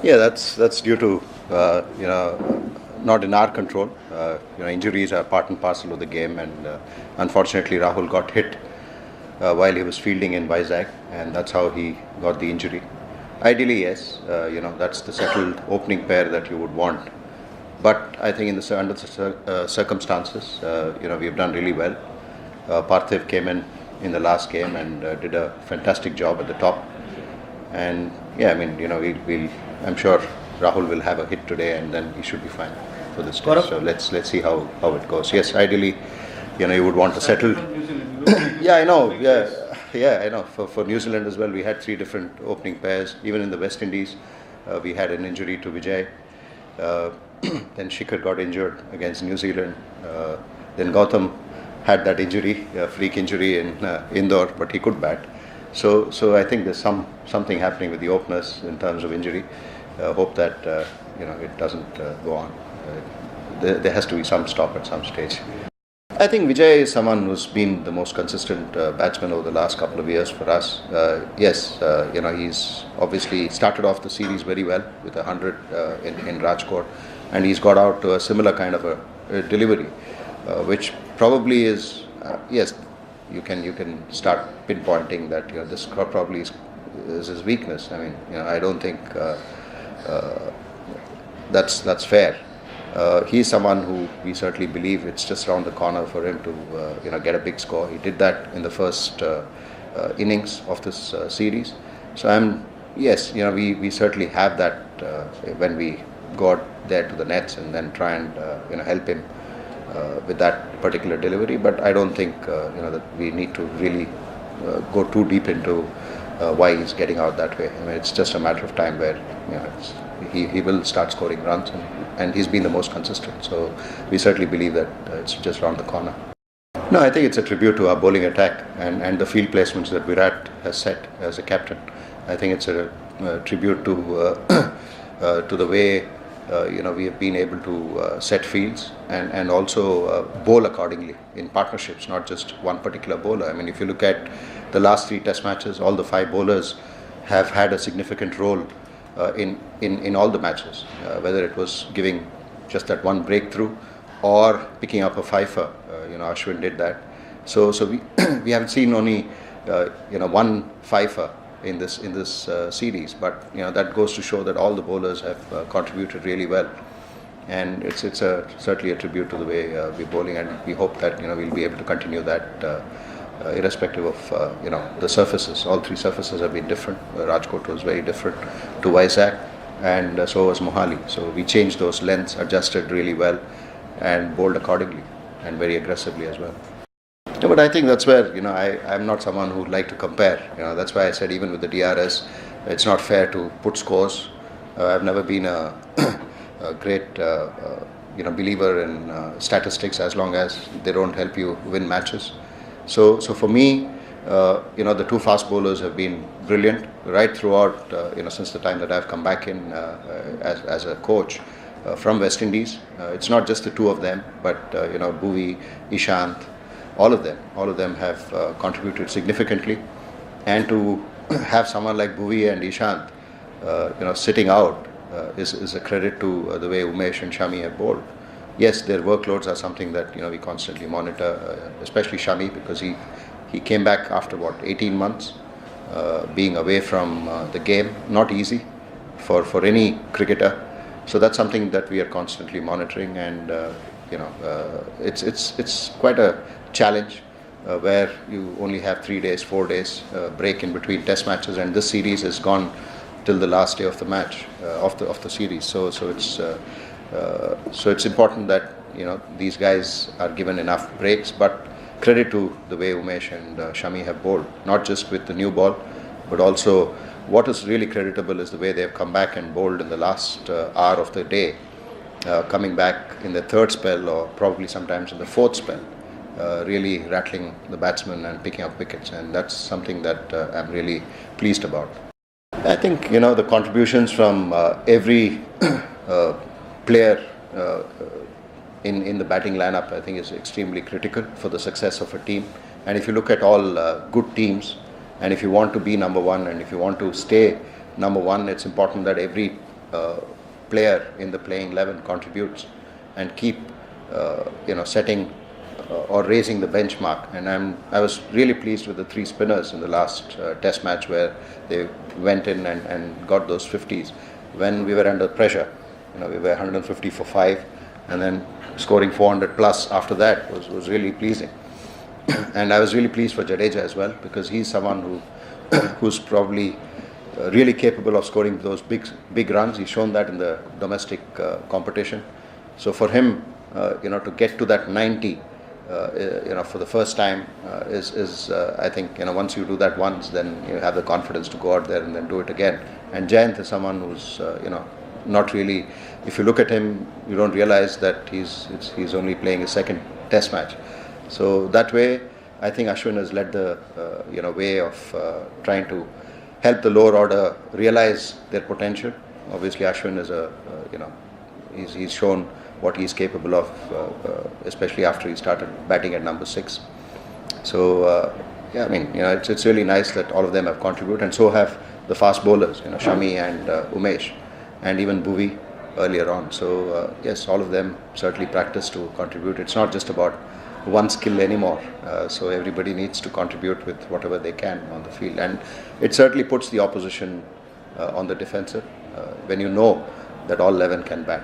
Yeah, that's due to not in our control. Injuries are part and parcel of the game, and unfortunately, Rahul got hit while he was fielding in Vizag, and that's how he got the injury. Ideally, yes, that's the settled opening pair that you would want. But I think under the circumstances, we've done really well. Parthiv came in the last game and did a fantastic job at the top. And yeah, I mean, I'm sure Rahul will have a hit today, and then he should be fine for this test. So let's see how it goes. Yes, ideally, you would want to settle. Yeah, I know. Yeah, I know. For New Zealand as well, we had 3 different opening pairs. Even in the West Indies, we had an injury to Vijay. Then Shikhar got injured against New Zealand. Then Gautam had that injury, freak injury in Indore, but he could bat. So I think there's something happening with the openers in terms of injury. Hope that it doesn't go on. There has to be some stop at some stage. I think Vijay is someone who's been the most consistent batsman over the last couple of years for us. Yes, he's obviously started off the series very well with 100 in Rajkot, and he's got out to a similar kind of a delivery, which probably is yes. You can start pinpointing that this probably is his weakness. I mean, I don't think that's fair. He's someone who we certainly believe it's just around the corner for him to get a big score. He did that in the first innings of this series. So we certainly have that when we got there to the nets and then try and help him with that particular delivery, but I don't think that we need to really go too deep into why he's getting out that way. I mean, it's just a matter of time where he will start scoring runs, and he's been the most consistent. So we certainly believe that it's just around the corner. No, I think it's a tribute to our bowling attack and the field placements that Virat has set as a captain. I think it's a tribute to the way we have been able to set fields and also bowl accordingly in partnerships, not just one particular bowler. I mean, if you look at the last 3 test matches, all the 5 bowlers have had a significant role in all the matches, whether it was giving just that one breakthrough or picking up a fifer. Ashwin did that. So we haven't seen only one fifer in this series, but that goes to show that all the bowlers have contributed really well, and it's certainly a tribute to the way we're bowling, and we hope that we'll be able to continue that irrespective of the surfaces. All 3 surfaces have been different. Rajkot was very different to Vizag, and so was Mohali. So we changed those lengths, adjusted really well, and bowled accordingly and very aggressively as well. Yeah, but I think that's where I'm not someone who would like to compare. That's why I said even with the DRS, it's not fair to put scores. I've never been a great believer in statistics as long as they don't help you win matches. So for me, the 2 fast bowlers have been brilliant right throughout. Since the time that I've come back in as a coach from West Indies. It's not just the 2 of them, but Bhuvi, Ishant. All of them have contributed significantly, and to have someone like Bhuvi and Ishant, sitting out is a credit to the way Umesh and Shami have bowled. Yes, their workloads are something that we constantly monitor, especially Shami, because he came back after 18 months, being away from the game. Not easy for any cricketer. So that's something that we are constantly monitoring, and it's quite a challenge where you only have 3 days, 4 days break in between test matches, and this series has gone till the last day of the match of the series. So it's important that these guys are given enough breaks. But credit to the way Umesh and Shami have bowled, not just with the new ball, but also what is really creditable is the way they have come back and bowled in the last hour of the day, coming back in the 3rd spell or probably sometimes in the 4th spell. Really rattling the batsmen and picking up wickets, and that's something that I'm really pleased about. I think the contributions from every player in the batting lineup, I think, is extremely critical for the success of a team. And if you look at all good teams, and if you want to be number 1 and if you want to stay number 1, it's important that every player in the playing 11 contributes and keep setting or raising the benchmark. And I was really pleased with the three spinners in the last test match, where they went in and got those 50s when we were under pressure. We were 150 for 5, and then scoring 400 plus after that was really pleasing. And I was really pleased for Jadeja as well, because he's someone who's probably really capable of scoring those big runs. He's shown that in the domestic competition. So for him, to get to that 90, for the first time is I think, once you do that once, then you have the confidence to go out there and then do it again. And Jayant is someone who's not really, if you look at him, you don't realize that he's only playing his second test match. So that way, I think Ashwin has led the way of trying to help the lower order realize their potential. Obviously, Ashwin is he's shown what he's capable of, especially after he started batting at number 6. So it's really nice that all of them have contributed, and so have the fast bowlers, Shami and Umesh, and even Bhuvi earlier on. So yes, all of them certainly practice to contribute. It's not just about one skill anymore. So everybody needs to contribute with whatever they can on the field, and it certainly puts the opposition on the defensive when you know that all 11 can bat.